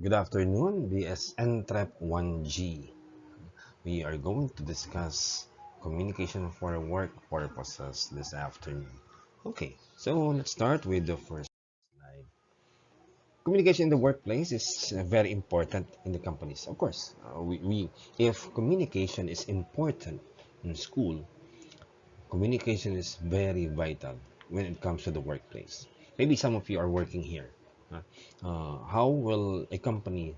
Good afternoon, BSN Trap 1G. We are going to discuss communication for work purposes this afternoon. Okay, so let's start with the first slide. Communication in the workplace is very important in the companies. Of course, if communication is important in school, communication is very vital when it comes to the workplace. Maybe some of you are working here. How will a company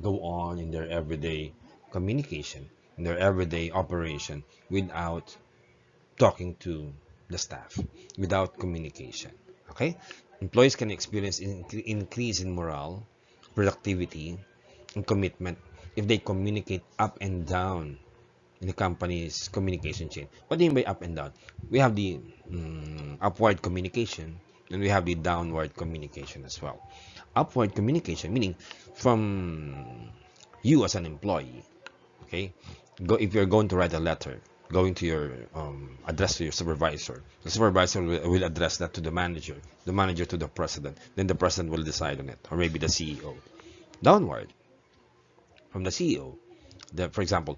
go on in their everyday communication, in their everyday operation without talking to the staff, without communication? Okay? Employees can experience increase in morale, productivity, and commitment if they communicate up and down in the company's communication chain. What do you mean by up and down? We have the upward communication and we have the downward communication as well. Upward communication meaning from you as an employee, okay? If you're going to write a letter, going to your address to your supervisor, the supervisor will address that to the manager to the president, then the president will decide on it, or maybe the CEO. Downward, from the CEO, for example,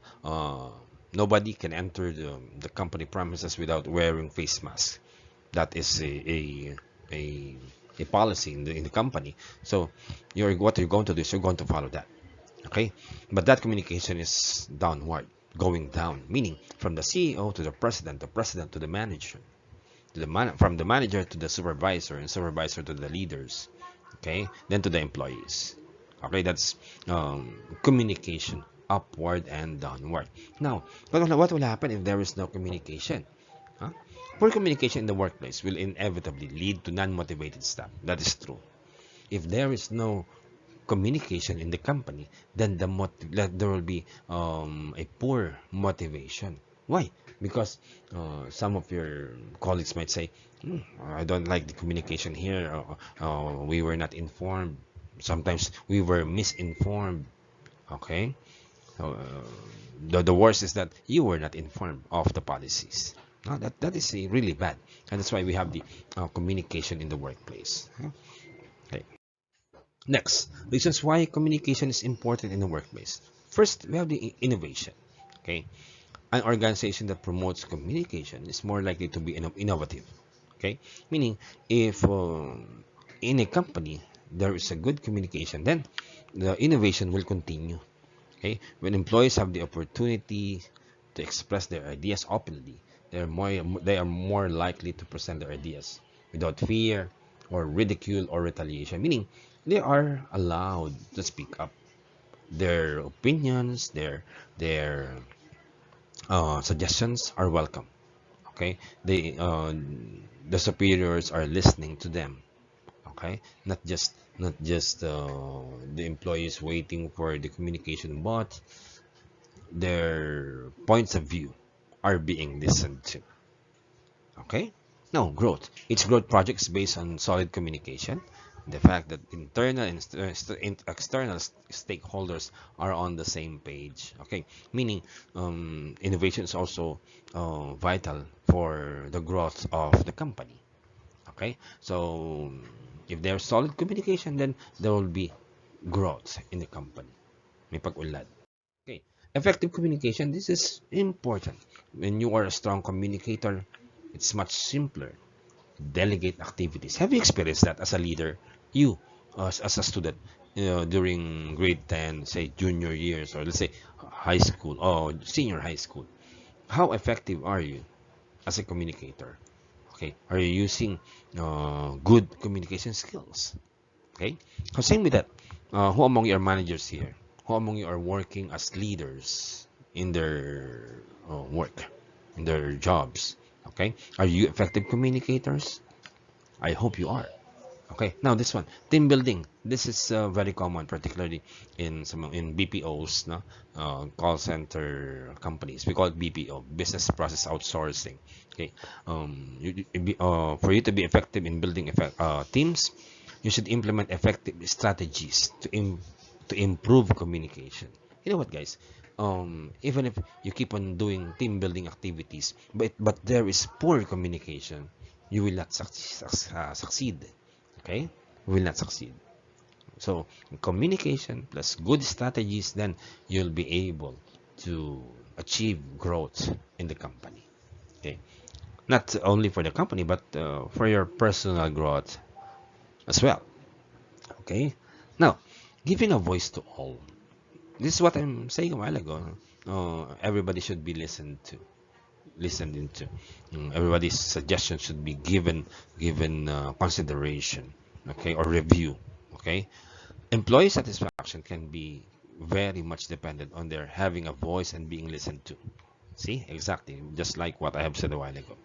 nobody can enter the company premises without wearing face mask. That is a, a policy in the company. So what you're going to do is you're going to follow that. Okay, but that communication is downward, going down, meaning from the CEO to the president to the manager, from the manager to the supervisor, and supervisor to the leaders. Okay, then to the employees. Okay, that's communication upward and downward. Now, what will happen if there is no communication? Huh? Poor communication in the workplace will inevitably lead to non-motivated staff. That is true. If there is no communication in the company, then there will be a poor motivation. Why? Because some of your colleagues might say, I don't like the communication here. We were not informed. Sometimes we were misinformed. Okay? The worst is that you were not informed of the policies. That is really bad. And that's why we have the communication in the workplace. Okay. Next, reasons why communication is important in the workplace. First, we have the innovation. Okay, an organization that promotes communication is more likely to be innovative. Okay, meaning if in a company there is a good communication, then the innovation will continue. Okay, when employees have the opportunity to express their ideas openly, they are more likely to present their ideas without fear or ridicule or retaliation. Meaning, they are allowed to speak up. Their opinions, their suggestions are welcome. Okay, the superiors are listening to them. Okay, not just the employees waiting for the communication, but their points of view are being listened to. Okay, now growth. Its growth projects based on solid communication, the fact that internal and external stakeholders are on the same page. Okay, meaning innovation is also vital for the growth of the company. Okay, so if there's solid communication, then there will be growth in the company. May pag-unlad. Okay, effective communication. This is important. When you are a strong communicator, it's much simpler to delegate activities. Have you experienced that as a leader? You, as a student, during grade 10, say junior years, or let's say high school or senior high school. How effective are you as a communicator? Okay, are you using good communication skills? Okay, so same with that. Who among your managers here? Who among you are working as leaders in their work, in their jobs? Okay, are you effective communicators? I hope you are. Okay, now this one, team building. This is very common, particularly in BPOs, no, call center companies. We call it BPO, business process outsourcing. Okay, for you to be effective in building teams, you should implement effective strategies to improve communication. You know what, guys? Even if you keep on doing team building activities, but there is poor communication, you will not succeed. Okay, will not succeed. So communication plus good strategies, then you'll be able to achieve growth in the company. Okay, not only for the company, but for your personal growth as well. Okay, now giving a voice to all. This is what I'm saying a while ago. Everybody should be listened into. Everybody's suggestion should be given consideration, okay, or review. Okay, employee satisfaction can be very much dependent on their having a voice and being listened to. See, exactly, just like what I have said a while ago.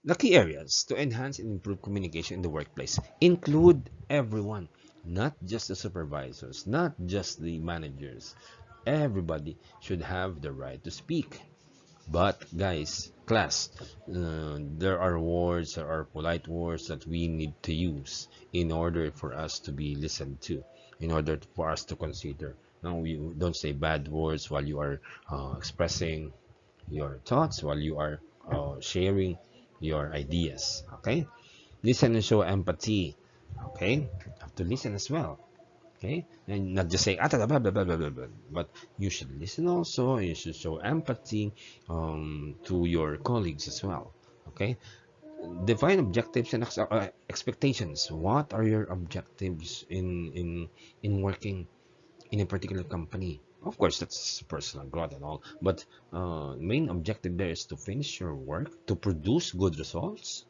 The key areas to enhance and improve communication in the workplace include everyone, not just the supervisors, not just the managers. Everybody should have the right to speak. But guys, class, there are words, there are polite words that we need to use in order for us to be listened to, in order for us to consider. No, you don't say bad words while you are expressing your thoughts, while you are sharing your ideas. Okay, listen and show empathy. Okay, you have to listen as well. Okay, and not just say blah, blah, blah, blah, blah, blah, but you should listen also. You should show empathy to your colleagues as well. Okay, define objectives and expectations. What are your objectives in working in a particular company? Of course, that's personal growth and all, but main objective there is to finish your work, to produce good results.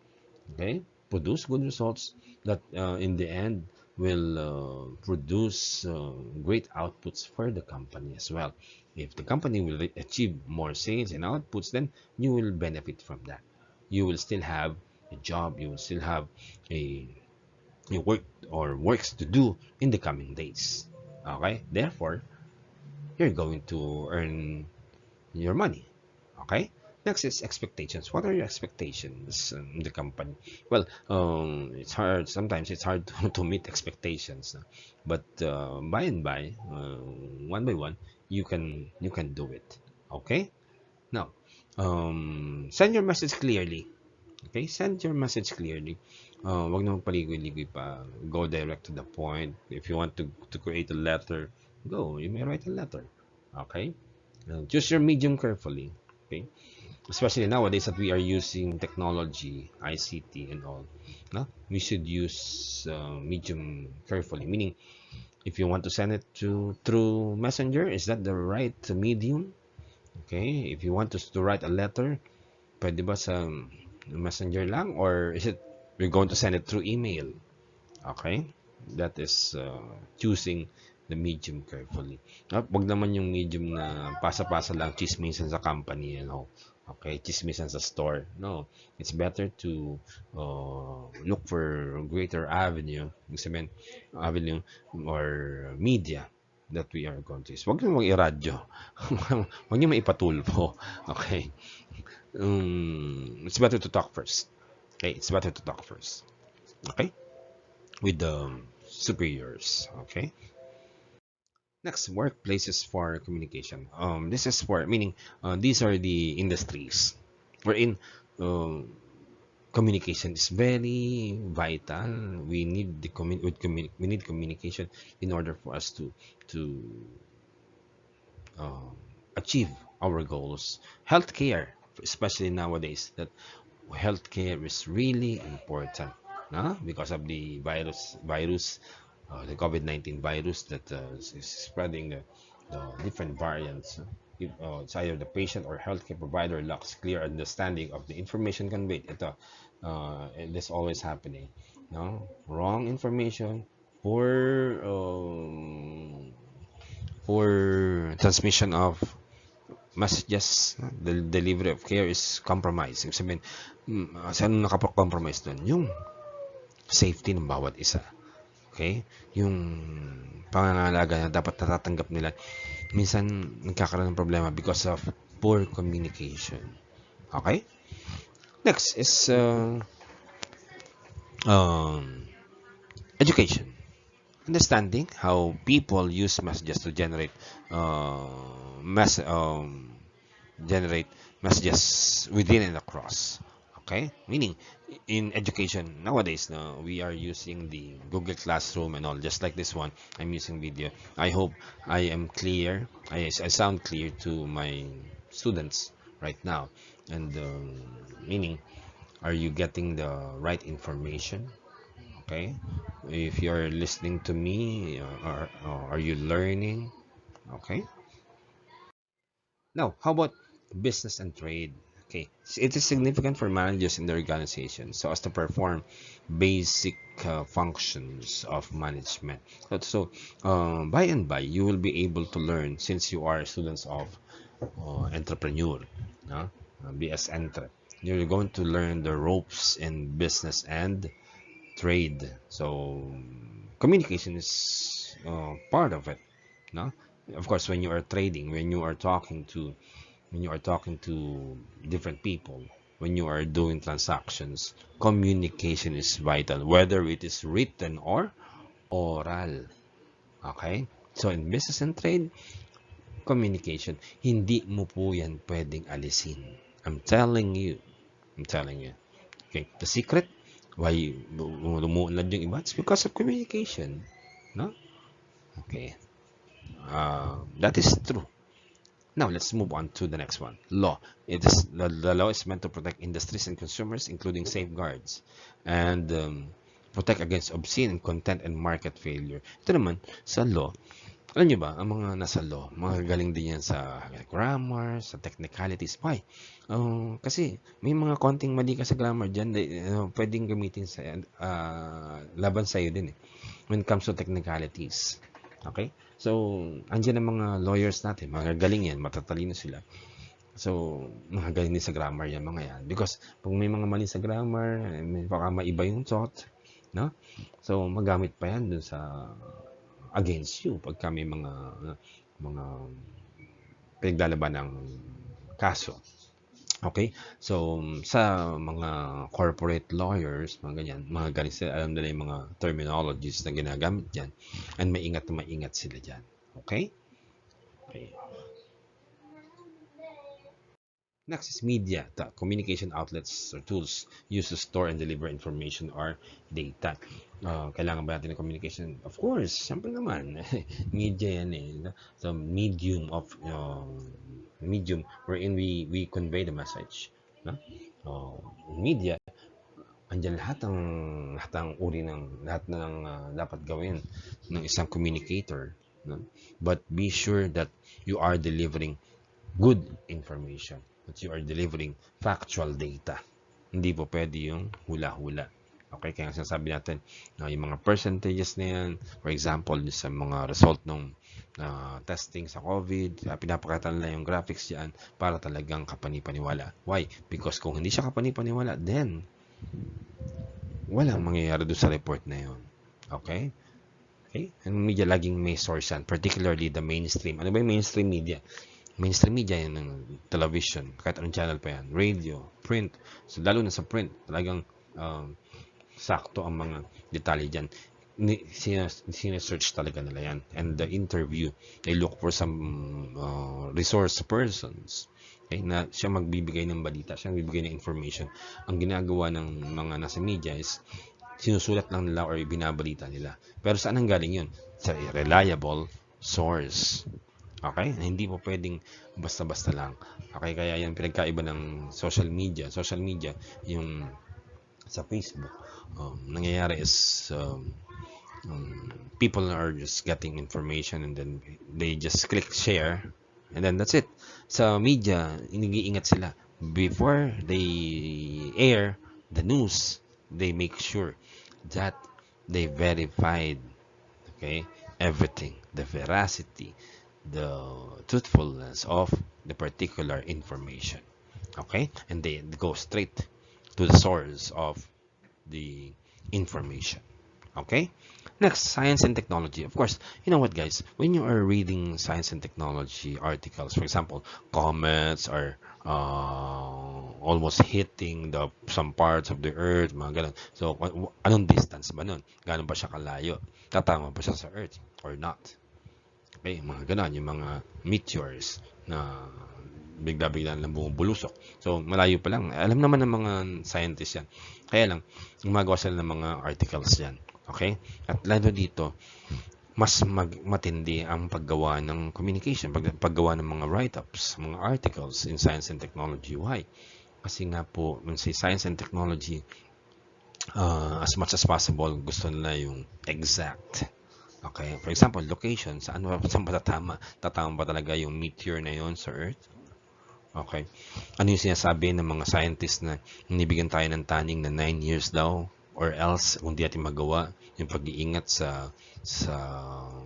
Okay, produce good results that in the end will produce great outputs for the company as well. If the company will achieve more sales and outputs, then you will benefit from that. You will still have a job, you will still have a, a work or works to do in the coming days. Okay, therefore you're going to earn your money. Okay, next is expectations. What are your expectations in the company? Well, it's hard, sometimes it's hard to meet expectations, but by and by, one by one, you can do it. Okay, now send your message clearly. Okay, send your message clearly. Wag na magpaligoy-ligoy pa. Go direct to the point. If you want to create a letter, go. You may write a letter. Okay, choose your medium carefully. Okay, especially nowadays that we are using technology, ICT and all. No? We should use medium carefully. Meaning, if you want to send it to through Messenger, is that the right medium? Okay, if you want to write a letter, pwede ba sa Messenger lang, or is it we're going to send it through email? Okay, that is choosing the medium carefully. Wag naman yung medium na pasa-pasa lang, chismisan sa company, you know. Okay, chismisan sa store. No, it's better to look for greater avenue, avenue or media that we are going to use. Wag nyo i-radyo. Wag nyo maipatulpo. Okay. It's better to talk first. Okay, it's better to talk first. Okay, with the superiors. Okay. Next, workplaces for communication. This is for meaning these are the industries wherein communication is very vital. We need we need communication in order for us to uh, achieve our goals. Healthcare, especially nowadays, that healthcare is really important, because of the the COVID-19 virus that is spreading the different variants. If it's either the patient or healthcare provider lacks clear understanding of the information conveyed, it is always happening. No, wrong information, poor poor transmission of messages, the delivery of care is compromised. Ibig sabihin, saan nakapag-compromise doon? Yung safety ng bawat isa. Okay? Yung pangangalaga na dapat natatanggap nila, minsan nagkakaroon ng problema because of poor communication. Okay? Next is education. Understanding how people use messages to uh, mess, um, generate messages within and across. Okay, meaning in education nowadays, no, we are using the Google Classroom and all, just like this one. I'm using video. I hope I am clear. I sound clear to my students right now. And meaning, are you getting the right information? Okay, if you're listening to me, are you learning? Okay. Now, how about business and trade? Okay, it is significant for managers in the organization so as to perform basic functions of management. By and by, you will be able to learn since you are students of entrepreneur, BS Entre. You're going to learn the ropes in business and trade. So, communication is part of it. No, of course, when you are trading, when you are talking to different people, when you are doing transactions, communication is vital, whether it is written or oral. Okay? So in business and trade, communication, hindi mo po yan pwedeng alisin. I'm telling you. I'm telling you. Okay? The secret, why lumuunlad yung iba? It's because of communication. No? Okay. That is true. Now let's move on to the next one. Law. The law is meant to protect industries and consumers, including safeguards and protect against obscene content and market failure. Ito naman sa law. Alam niyo ba, ang mga nasa law, mga galing din yan sa grammar, sa technicalities. Why? Kasi may mga konting mali ka sa grammar dyan, pwedeng gamitin sa laban sa'yo din when it comes to technicalities. Okay? So, andyan ang mga lawyers natin, mga galing yan, matatalino sila. So, mga galing din sa grammar yan, mga yan. Because, pag may mga mali sa grammar, baka maiba yung thought, no? So, magamit pa yan dun sa against you pagka may mga pinaglalaban ng kaso. Okay? So, sa mga corporate lawyers, mga ganyan, mga galing sila, alam nila yung mga terminologies na ginagamit dyan, and maingat na maingat sila dyan. Okay? Okay. Next is media, the communication outlets or tools used to store and deliver information or data. Kailangan ba natin ng communication? Of course, syempre naman. Media yan eh. The medium wherein we convey the message. No? Media, andyan lahat ng uri ng lahat ng dapat gawin ng isang communicator. No? But be sure that you are delivering good information, that you are delivering factual data. Hindi po pwede yung hula-hula. Okay, kaya sinasabi natin yung mga percentages na yan, for example, sa mga result ng testing sa COVID, pinapakita nila yung graphics yan para talagang kapanipaniwala. Why? Because kung hindi siya kapanipaniwala, then walang mangyayari doon sa report na yun. Okay? Okay? Ang media laging may source yan, particularly the mainstream. Ano ba yung mainstream media? Mainstream media yan ng television, kahit anong channel pa yan, radio, print. So, lalo na sa print, talagang sakto ang mga detalye dyan. Sinesearch talaga nila yan. And the interview, they look for some resource persons. Okay, na siya magbibigay ng balita, siya magbibigay ng information. Ang ginagawa ng mga nasa media is sinusulat lang nila or binabalita nila. Pero saan ang galing yun? Sa reliable source. Okay? Hindi po pwedeng basta-basta lang. Okay? Kaya yan pinagkaiba ng social media. Social media, yung sa Facebook, nangyayari is people are just getting information and then they just click share and then that's it. Sa media, iniingat sila. Before they air the news, they make sure that they verified, okay, everything, the veracity, the truthfulness of the particular information. Okay? And they go straight to the source of the information. Okay? Next, science and technology. Of course, you know what, guys? When you are reading science and technology articles, for example, comets are almost hitting some parts of the Earth, mga ganun. So, anong distance ba nun? Gano'n ba siya kalayo? Tatama ba siya sa Earth or not? Okay, mga ganun, yung mga meteors na bigla-bigla lang bumubulusok. So, malayo pa lang. Alam naman ng mga scientists yan. Kaya lang, gumagawa sila ng mga articles yan. Okay? At lalo dito, mas matindi ang paggawa ng communication, paggawa ng mga write-ups, mga articles in science and technology. Why? Kasi nga po, si science and technology, as much as possible, gusto nila yung exact. Okay, for example, location, saan ba tatama? Tatama ba talaga yung meteor na yon sa Earth? Okay. Ano yung sinasabi ng mga scientists na nibigyan tayo ng taning na 9 years daw, or else kung di natin magawa yung pag-iingat sa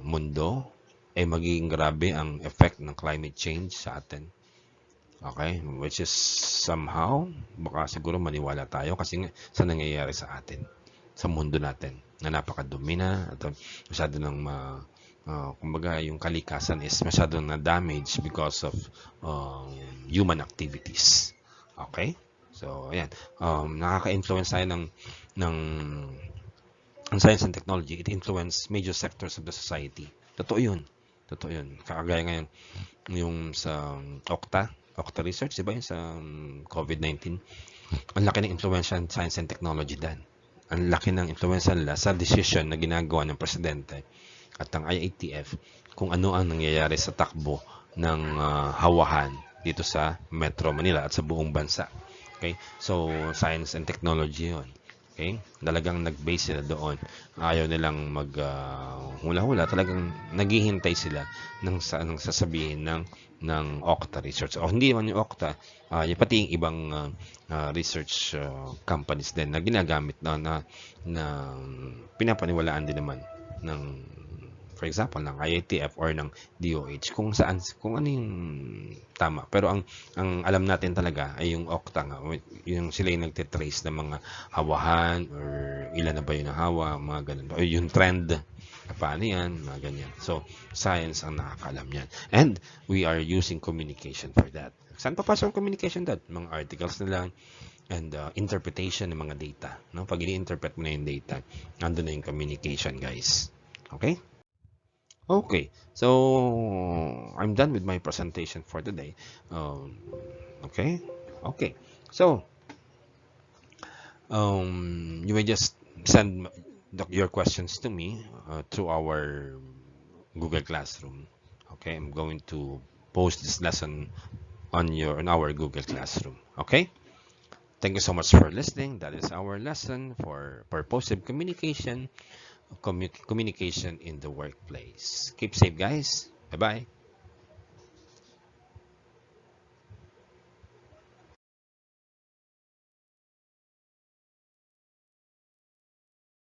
mundo, ay magiging grabe ang effect ng climate change sa atin. Okay, which is somehow, baka siguro maniwala tayo kasi nga sa nangyayari sa atin, sa mundo natin, na napakadumi na, at masyado ng kumbaga yung kalikasan is masyado na damage because of human activities. Okay? So, ayan. Nakaka-influence tayo ng ang science and technology. It influence major sectors of the society. Totoo yun. Totoo yun. Kagaya ngayon, yung sa Okta Research, diba yun sa COVID-19? Ang laki ng influensya ng science and technology dan. Ang laki ng influensya nila sa decision na ginagawa ng presidente at ng IATF kung ano ang nangyayari sa takbo ng hawahan dito sa Metro Manila at sa buong bansa. Okay? So, science and technology yun. Okay? Talagang nag-base sila doon. Ayaw nilang hula-hula. Talagang naghihintay sila ng sasabihin ng Okta Research. O hindi naman yung Okta, pati yung ibang research companies din na ginagamit na pinapaniwalaan din naman ng, for example, ng IATF or ng DOH kung ano yung tama. Pero ang alam natin talaga ay yung Okta nga, yung sila yung nagtitrace ng mga hawahan or ilan na ba yun ang hawa, mga ganun. O yung trend, paano yan, mga ganyan. So, science ang nakakalam yan. And we are using communication for that. Saan papasok ang communication dad? Mga articles na lang, and interpretation ng mga data. No? Pag ini-interpret mo na yung data, nandun na yung communication, guys. Okay? Okay, so I'm done with my presentation for today. Okay, so you may just send your questions to me through our Google Classroom. Okay, I'm going to post this lesson on our Google Classroom. Okay, thank you so much for listening. That is our lesson for purposive communication in the workplace. Keep safe, guys. Bye-bye.